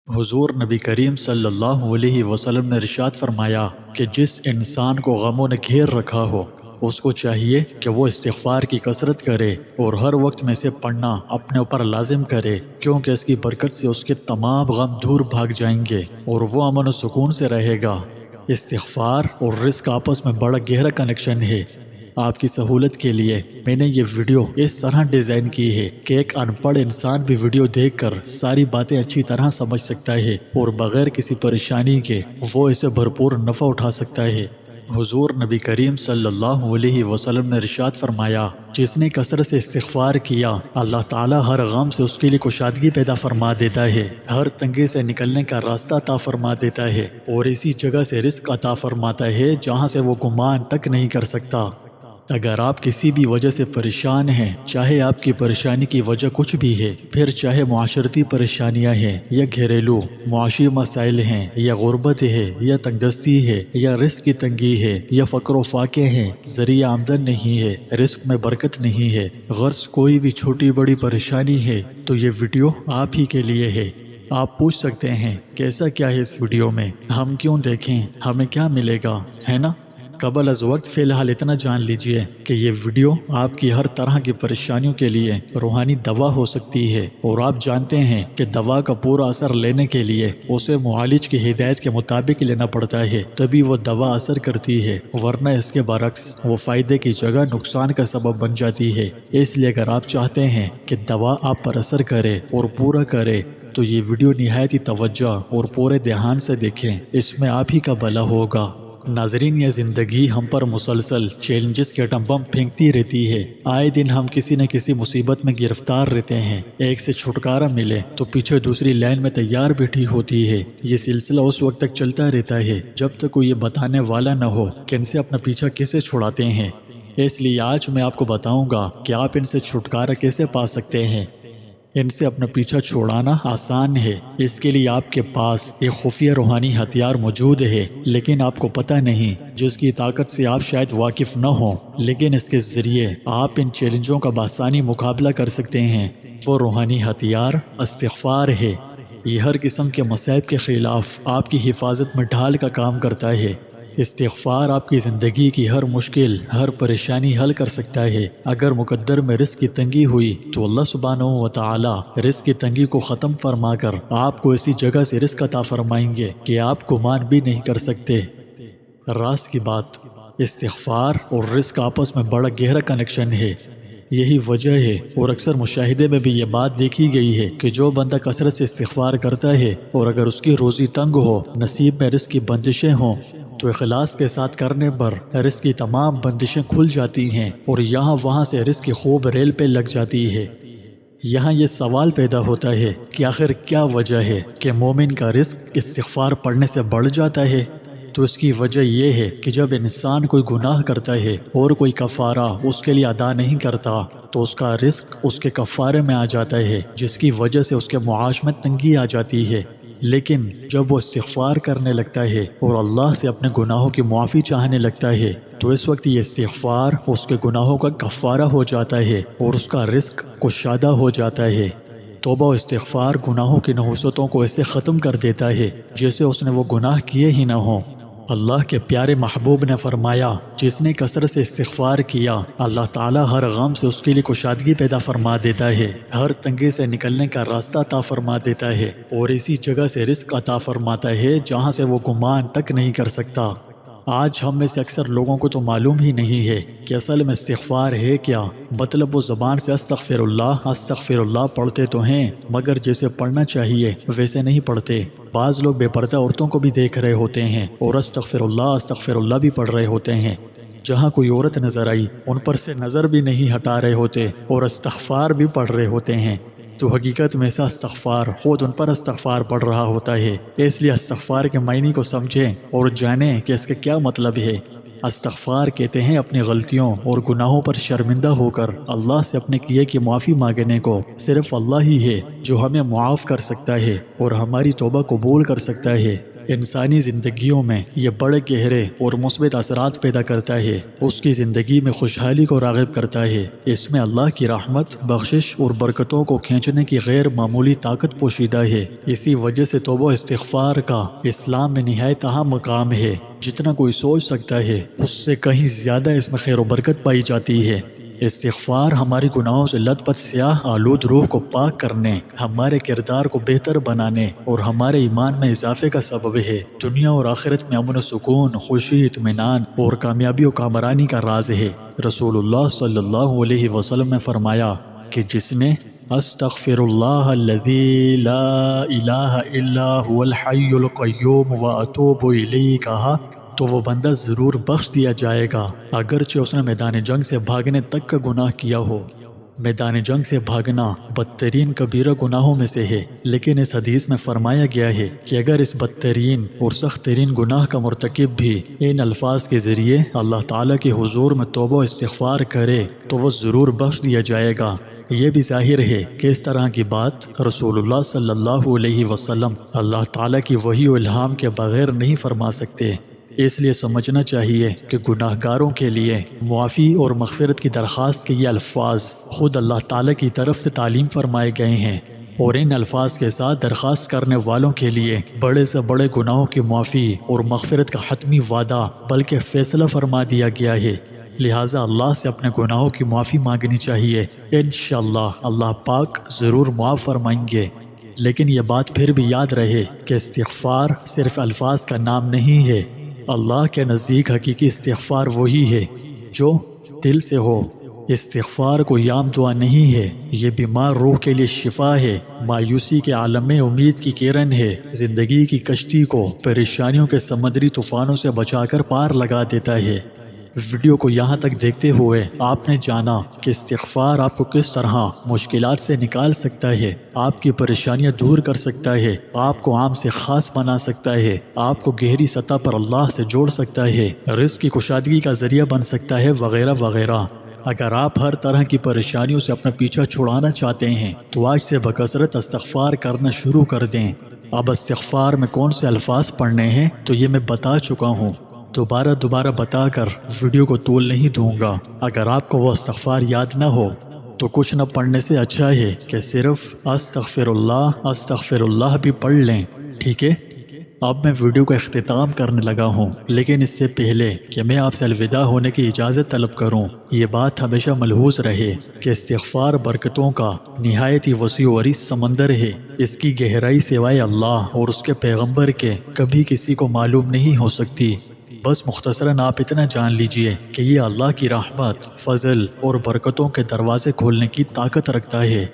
حضور نبی کریم صلی اللہ علیہ وسلم نے ارشاد فرمایا کہ جس انسان کو غموں نے گھیر رکھا ہو اس کو چاہیے کہ وہ استغفار کی کثرت کرے اور ہر وقت میں سے پڑھنا اپنے اوپر لازم کرے، کیونکہ اس کی برکت سے اس کے تمام غم دور بھاگ جائیں گے اور وہ امن و سکون سے رہے گا۔ استغفار اور رزق آپس میں بڑا گہرا کنیکشن ہے۔ آپ کی سہولت کے لیے میں نے یہ ویڈیو اس طرح ڈیزائن کی ہے کہ ایک ان پڑھ انسان بھی ویڈیو دیکھ کر ساری باتیں اچھی طرح سمجھ سکتا ہے اور بغیر کسی پریشانی کے وہ اسے بھرپور نفع اٹھا سکتا ہے۔ حضور نبی کریم صلی اللہ علیہ وسلم نے ارشاد فرمایا، جس نے کثرت سے استغفار کیا اللہ تعالیٰ ہر غم سے اس کے لیے کشادگی پیدا فرما دیتا ہے، ہر تنگی سے نکلنے کا راستہ عطا فرما دیتا ہے اور اسی جگہ سے رزق عطا فرماتا ہے جہاں سے وہ گمان تک نہیں کر سکتا۔ اگر آپ کسی بھی وجہ سے پریشان ہیں، چاہے آپ کی پریشانی کی وجہ کچھ بھی ہے، پھر چاہے معاشرتی پریشانیاں ہیں یا گھریلو معاشی مسائل ہیں یا غربت ہے یا تنگدستی ہے یا رزق کی تنگی ہے یا فقر و فاقے ہیں، ذریعہ آمدن نہیں ہے، رزق میں برکت نہیں ہے، غرض کوئی بھی چھوٹی بڑی پریشانی ہے تو یہ ویڈیو آپ ہی کے لیے ہے۔ آپ پوچھ سکتے ہیں کیسا کیا ہے اس ویڈیو میں، ہم کیوں دیکھیں، ہمیں کیا ملے گا، ہے نا؟ قبل از وقت فی الحال اتنا جان لیجئے کہ یہ ویڈیو آپ کی ہر طرح کی پریشانیوں کے لیے روحانی دوا ہو سکتی ہے، اور آپ جانتے ہیں کہ دوا کا پورا اثر لینے کے لیے اسے معالج کی ہدایت کے مطابق لینا پڑتا ہے، تبھی وہ دوا اثر کرتی ہے، ورنہ اس کے برعکس وہ فائدے کی جگہ نقصان کا سبب بن جاتی ہے۔ اس لیے اگر آپ چاہتے ہیں کہ دوا آپ پر اثر کرے اور پورا کرے تو یہ ویڈیو نہایت ہی توجہ اور پورے دھیان سے دیکھیں، اس میں آپ ہی کا بھلا ہوگا۔ ناظرین، یہ زندگی ہم پر مسلسل چیلنجز کے ایٹم بم پھینکتی رہتی ہے۔ آئے دن ہم کسی نہ کسی مصیبت میں گرفتار رہتے ہیں، ایک سے چھٹکارا ملے تو پیچھے دوسری لائن میں تیار بیٹھی ہوتی ہے۔ یہ سلسلہ اس وقت تک چلتا رہتا ہے جب تک کوئی یہ بتانے والا نہ ہو کہ ان سے اپنا پیچھا کیسے چھڑاتے ہیں۔ اس لیے آج میں آپ کو بتاؤں گا کہ آپ ان سے چھٹکارا کیسے پا سکتے ہیں۔ ان سے اپنا پیچھا چھوڑانا آسان ہے، اس کے لیے آپ کے پاس ایک خفیہ روحانی ہتھیار موجود ہے، لیکن آپ کو پتہ نہیں، جس کی طاقت سے آپ شاید واقف نہ ہوں، لیکن اس کے ذریعے آپ ان چیلنجوں کا بآسانی مقابلہ کر سکتے ہیں۔ وہ روحانی ہتھیار استغفار ہے۔ یہ ہر قسم کے مصائب کے خلاف آپ کی حفاظت میں ڈھال کا کام کرتا ہے۔ استغفار آپ کی زندگی کی ہر مشکل، ہر پریشانی حل کر سکتا ہے۔ اگر مقدر میں رزق کی تنگی ہوئی تو اللہ سبحانہ و تعالی رزق کی تنگی کو ختم فرما کر آپ کو اسی جگہ سے رزق عطا فرمائیں گے کہ آپ گمان بھی نہیں کر سکتے۔ راز کی بات، استغفار اور رزق آپس میں بڑا گہرا کنیکشن ہے۔ یہی وجہ ہے اور اکثر مشاہدے میں بھی یہ بات دیکھی گئی ہے کہ جو بندہ کثرت سے استغفار کرتا ہے اور اگر اس کی روزی تنگ ہو، نصیب میں رزق کی بندشیں ہوں، تو اخلاص کے ساتھ کرنے پر رزق کی تمام بندشیں کھل جاتی ہیں اور یہاں وہاں سے رزق کی خوب ریل پہ لگ جاتی ہے۔ یہاں یہ سوال پیدا ہوتا ہے کہ آخر کیا وجہ ہے کہ مومن کا رزق استغفار پڑھنے سے بڑھ جاتا ہے؟ تو اس کی وجہ یہ ہے کہ جب انسان کوئی گناہ کرتا ہے اور کوئی کفارہ اس کے لیے ادا نہیں کرتا تو اس کا رزق اس کے کفارے میں آ جاتا ہے، جس کی وجہ سے اس کے معاش میں تنگی آ جاتی ہے۔ لیکن جب وہ استغفار کرنے لگتا ہے اور اللہ سے اپنے گناہوں کی معافی چاہنے لگتا ہے تو اس وقت یہ استغفار اس کے گناہوں کا کفارہ ہو جاتا ہے اور اس کا رزق کشادہ ہو جاتا ہے۔ توبہ و استغفار گناہوں کی نحوستوں کو ایسے ختم کر دیتا ہے جیسے اس نے وہ گناہ کیے ہی نہ ہوں۔ اللہ کے پیارے محبوب نے فرمایا، جس نے کثرت سے استغفار کیا اللہ تعالیٰ ہر غم سے اس کے لیے کشادگی پیدا فرما دیتا ہے، ہر تنگی سے نکلنے کا راستہ عطا فرما دیتا ہے اور اسی جگہ سے رزق عطا فرماتا ہے جہاں سے وہ گمان تک نہیں کر سکتا۔ آج ہم میں سے اکثر لوگوں کو تو معلوم ہی نہیں ہے کہ اصل میں استغفار ہے کیا۔ مطلب وہ زبان سے استغفر اللہ پڑھتے تو ہیں، مگر جیسے پڑھنا چاہیے ویسے نہیں پڑھتے۔ بعض لوگ بے پردہ عورتوں کو بھی دیکھ رہے ہوتے ہیں اور استغفر اللہ بھی پڑھ رہے ہوتے ہیں۔ جہاں کوئی عورت نظر آئی ان پر سے نظر بھی نہیں ہٹا رہے ہوتے اور استغفار بھی پڑھ رہے ہوتے ہیں، تو حقیقت میں ایسا استغفار خود ان پر استغفار پڑھ رہا ہوتا ہے۔ اس لیے استغفار کے معنی کو سمجھیں اور جانیں کہ اس کا کیا مطلب ہے۔ استغفار کہتے ہیں اپنی غلطیوں اور گناہوں پر شرمندہ ہو کر اللہ سے اپنے کیے کی معافی مانگنے کو۔ صرف اللہ ہی ہے جو ہمیں معاف کر سکتا ہے اور ہماری توبہ قبول کر سکتا ہے۔ انسانی زندگیوں میں یہ بڑے گہرے اور مثبت اثرات پیدا کرتا ہے، اس کی زندگی میں خوشحالی کو راغب کرتا ہے۔ اس میں اللہ کی رحمت، بخشش اور برکتوں کو کھینچنے کی غیر معمولی طاقت پوشیدہ ہے۔ اسی وجہ سے توبہ و استغفار کا اسلام میں نہایت اہم مقام ہے۔ جتنا کوئی سوچ سکتا ہے اس سے کہیں زیادہ اس میں خیر و برکت پائی جاتی ہے۔ استغفار ہماری گناہوں سے لت پت سیاہ آلود روح کو پاک کرنے، ہمارے کردار کو بہتر بنانے اور ہمارے ایمان میں اضافے کا سبب ہے۔ دنیا اور آخرت میں امن و سکون، خوشی، اطمینان اور کامیابی و کامرانی کا راز ہے۔ رسول اللہ صلی اللہ علیہ وسلم نے فرمایا کہ جس نے استغفر اللہ الذی لا الہ الا هو الحی القیوم واتوب الیہ کہا تو وہ بندہ ضرور بخش دیا جائے گا، اگرچہ اس نے میدان جنگ سے بھاگنے تک کا گناہ کیا ہو۔ میدان جنگ سے بھاگنا بدترین کبیرہ گناہوں میں سے ہے، لیکن اس حدیث میں فرمایا گیا ہے کہ اگر اس بدترین اور سخت ترین گناہ کا مرتکب بھی ان الفاظ کے ذریعے اللہ تعالیٰ کے حضور میں توبہ و استغفار کرے تو وہ ضرور بخش دیا جائے گا۔ یہ بھی ظاہر ہے کہ اس طرح کی بات رسول اللہ صلی اللہ علیہ وسلم اللہ تعالیٰ کی وحی و الہام کے بغیر نہیں فرما سکتے۔ اس لیے سمجھنا چاہیے کہ گناہ گاروں کے لیے معافی اور مغفرت کی درخواست کے یہ الفاظ خود اللہ تعالیٰ کی طرف سے تعلیم فرمائے گئے ہیں، اور ان الفاظ کے ساتھ درخواست کرنے والوں کے لیے بڑے سے بڑے گناہوں کی معافی اور مغفرت کا حتمی وعدہ بلکہ فیصلہ فرما دیا گیا ہے۔ لہٰذا اللہ سے اپنے گناہوں کی معافی مانگنی چاہیے، انشاءاللہ اللہ پاک ضرور معاف فرمائیں گے۔ لیکن یہ بات پھر بھی یاد رہے کہ استغفار صرف الفاظ کا نام نہیں ہے۔ اللہ کے نزدیک حقیقی استغفار وہی ہے جو دل سے ہو۔ استغفار کوئی عام دعا نہیں ہے، یہ بیمار روح کے لیے شفا ہے، مایوسی کے عالم میں امید کی کرن ہے، زندگی کی کشتی کو پریشانیوں کے سمندری طوفانوں سے بچا کر پار لگا دیتا ہے۔ ویڈیو کو یہاں تک دیکھتے ہوئے آپ نے جانا کہ استغفار آپ کو کس طرح مشکلات سے نکال سکتا ہے، آپ کی پریشانیاں دور کر سکتا ہے، آپ کو عام سے خاص بنا سکتا ہے، آپ کو گہری سطح پر اللہ سے جوڑ سکتا ہے، رزق کی کشادگی کا ذریعہ بن سکتا ہے، وغیرہ وغیرہ۔ اگر آپ ہر طرح کی پریشانیوں سے اپنا پیچھا چھڑانا چاہتے ہیں تو آج سے بکثرت استغفار کرنا شروع کر دیں۔ اب استغفار میں کون سے الفاظ پڑھنے ہیں تو یہ میں بتا چکا ہوں، دوبارہ بتا کر ویڈیو کو طول نہیں دوں گا۔ اگر آپ کو وہ استغفار یاد نہ ہو تو کچھ نہ پڑھنے سے اچھا ہے کہ صرف استغفر اللہ بھی پڑھ لیں، ٹھیک ہے؟ اب میں ویڈیو کا اختتام کرنے لگا ہوں، لیکن اس سے پہلے کہ میں آپ سے الوداع ہونے کی اجازت طلب کروں، یہ بات ہمیشہ ملحوظ رہے کہ استغفار برکتوں کا نہایت ہی وسیع و عریض سمندر ہے۔ اس کی گہرائی سوائے اللہ اور اس کے پیغمبر کے کبھی کسی کو معلوم نہیں ہو سکتی۔ بس مختصراً آپ اتنا جان لیجئے کہ یہ اللہ کی رحمت، فضل اور برکتوں کے دروازے کھولنے کی طاقت رکھتا ہے۔